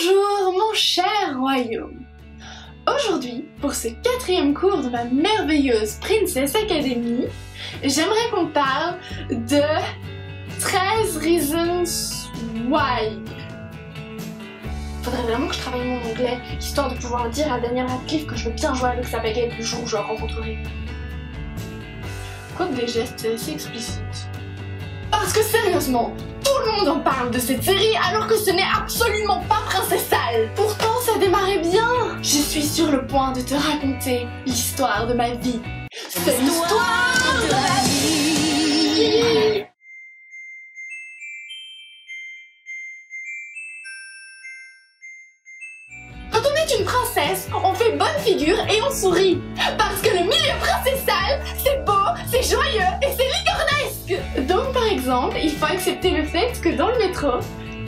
Bonjour mon cher royaume. Aujourd'hui, pour ce 4e cours de ma merveilleuse Princess Academy, j'aimerais qu'on parle de 13 Reasons Why. Faudrait vraiment que je travaille mon anglais, histoire de pouvoir dire à Daniel Radcliffe que je veux bien jouer avec sa baguette le jour où je la rencontrerai. Quoique des gestes assez explicites. Parce que sérieusement, tout le monde en parle de cette série alors que ce n'est absolument pas princessal. Pourtant ça démarrait bien. Je suis sur le point de te raconter l'histoire de ma vie. C'est l'histoire de ma vie. Quand on est une princesse, on fait bonne figure et on sourit. Parce que le milieu princessal, c'est beau, c'est joyeux et c'est licornesque. Donc par exemple, il faut accepter le fait que dans le métro,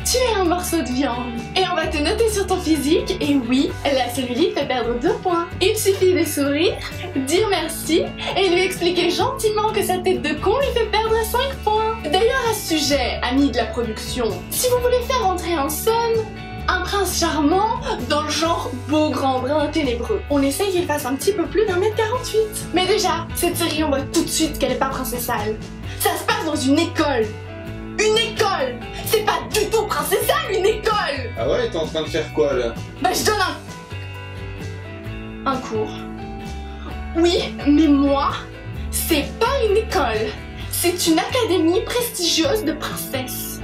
tu es un morceau de viande. Et on va te noter sur ton physique, et oui, la cellulite fait perdre 2 points. Il suffit de sourire, dire merci, et lui expliquer gentiment que sa tête de con lui fait perdre 5 points. D'ailleurs à ce sujet, amis de la production, si vous voulez faire entrer en scène un prince charmant dans le genre beau grand brun ténébreux, on essaye qu'il fasse un petit peu plus d'1m48. Mais déjà, cette série on voit tout de suite qu'elle est pas princessale. Ça se passe dans une école. Une école! C'est pas du tout princessal, une école! Ah ouais, t'es en train de faire quoi là? Bah je donne un cours. Oui, mais moi, c'est pas une école. C'est une académie prestigieuse de princesses.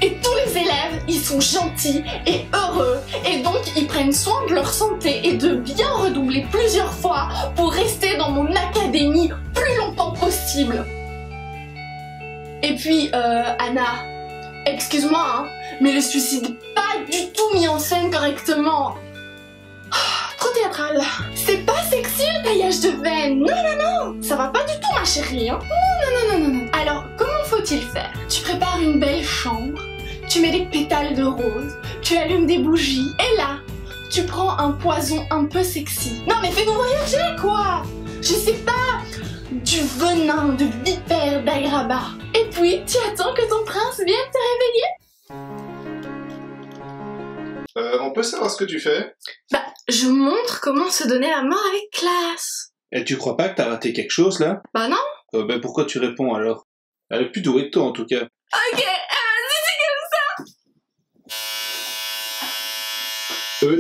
Et tous les élèves, ils sont gentils et heureux, et donc ils prennent soin de leur santé et de bien redoubler plusieurs fois pour rester dans mon académie plus longtemps possible. Et puis, Anna, excuse-moi, hein, mais le suicide pas du tout mis en scène correctement. Trop théâtral. C'est pas sexy le taillage de veine. Non, non, non, ça va pas du tout ma chérie. Hein. Non, non, non, non, non. Alors, comment faut-il faire? Tu prépares une belle chambre, tu mets des pétales de rose, tu allumes des bougies, et là, tu prends un poison un peu sexy. Non mais fais-nous voyager quoi. Je sais pas, du venin de vipère d'Agraba. Et puis, tu attends que ton prince vienne te réveiller. On peut savoir ce que tu fais? Bah, je montre comment se donner la mort avec classe. Et tu crois pas que t'as raté quelque chose là? Bah non. Ben pourquoi tu réponds alors? Elle est plus douée que toi en tout cas. Ok,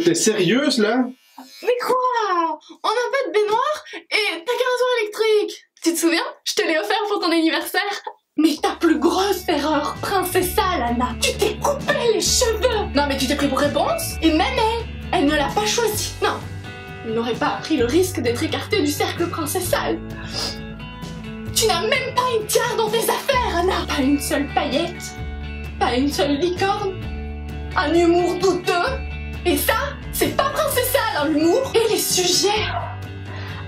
T'es sérieuse là? mais quoi? On n'a pas de baignoire et t'as qu'un rasoir électrique. Tu te souviens? Je te l'ai offert pour ton anniversaire. Mais ta plus grosse erreur princessale, Anna, tu t'es coupé les cheveux. Non mais tu t'es pris pour réponse. Et même elle ne l'a pas choisi. Non, il n'aurait pas pris le risque d'être écarté du cercle princessal. Tu n'as même pas une tiare dans tes affaires, Anna. Pas une seule paillette, pas une seule licorne, un humour douteux. Et ça, c'est pas princessal, hein, l'humour. Et les sujets,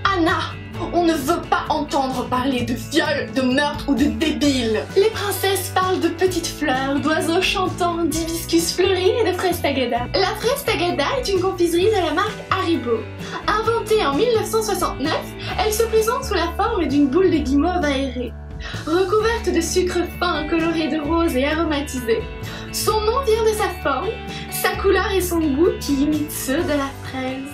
Anna, on ne veut pas entendre parler de viol, de meurtre ou de débile. Les princesses parlent de petites fleurs, d'oiseaux chantants, d'hibiscus fleuris et de fraises tagada. La fraise tagada est une confiserie de la marque Haribo. Inventée en 1969, elle se présente sous la forme d'une boule de guimauve aérée. Recouverte de sucre fin, coloré de rose et aromatisé. Son nom vient de sa forme, sa couleur et son goût qui imitent ceux de la fraise.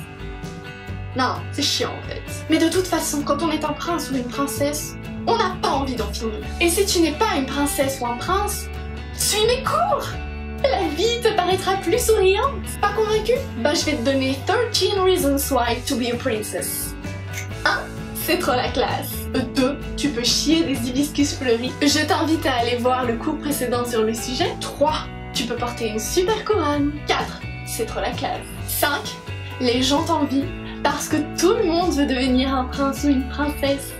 Non, c'est chiant en fait. Mais de toute façon, quand on est un prince ou une princesse, on n'a pas envie d'en finir. Et si tu n'es pas une princesse ou un prince, suis mes cours. La vie te paraîtra plus souriante. Pas convaincu? Bah je vais te donner 13 reasons why to be a princess. 1. C'est trop la classe. 2. Tu peux chier des hibiscus fleuris. Je t'invite à aller voir le cours précédent sur le sujet. 3. Tu peux porter une super couronne. 4. C'est trop la classe. 5. Les gens t'envient parce que tout le monde veut devenir un prince ou une princesse.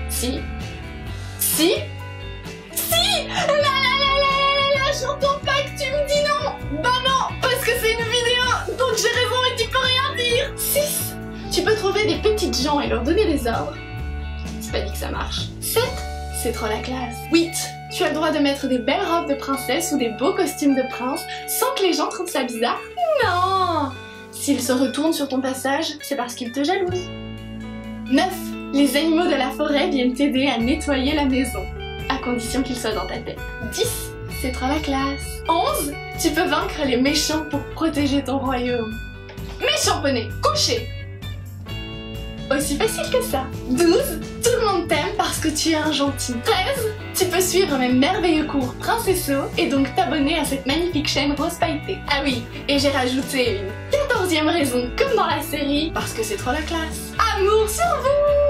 Si. Là, j'entends pas que tu me dis non. Bah non, parce que c'est une vidéo, donc j'ai raison et tu peux rien dire. 6. Tu peux trouver des petites gens et leur donner des ordres. C'est pas dit que ça marche. 7. C'est trop la classe. 8. Tu as le droit de mettre des belles robes de princesse ou des beaux costumes de prince sans que les gens trouvent ça bizarre. Non. S'ils se retournent sur ton passage, c'est parce qu'ils te jalousent. 9. Les animaux de la forêt viennent t'aider à nettoyer la maison, à condition qu'ils soient dans ta tête. 10. c'est trop la classe. 11. Tu peux vaincre les méchants pour protéger ton royaume. Méchant poney, couché. Aussi facile que ça. 12. Tout le monde t'aime parce que tu es un gentil. 13. Tu peux suivre mes merveilleux cours Princessaux et donc t'abonner à cette magnifique chaîne rose pailletée. Ah oui, et j'ai rajouté une 14e raison comme dans la série, parce que c'est trop la classe. Amour sur vous!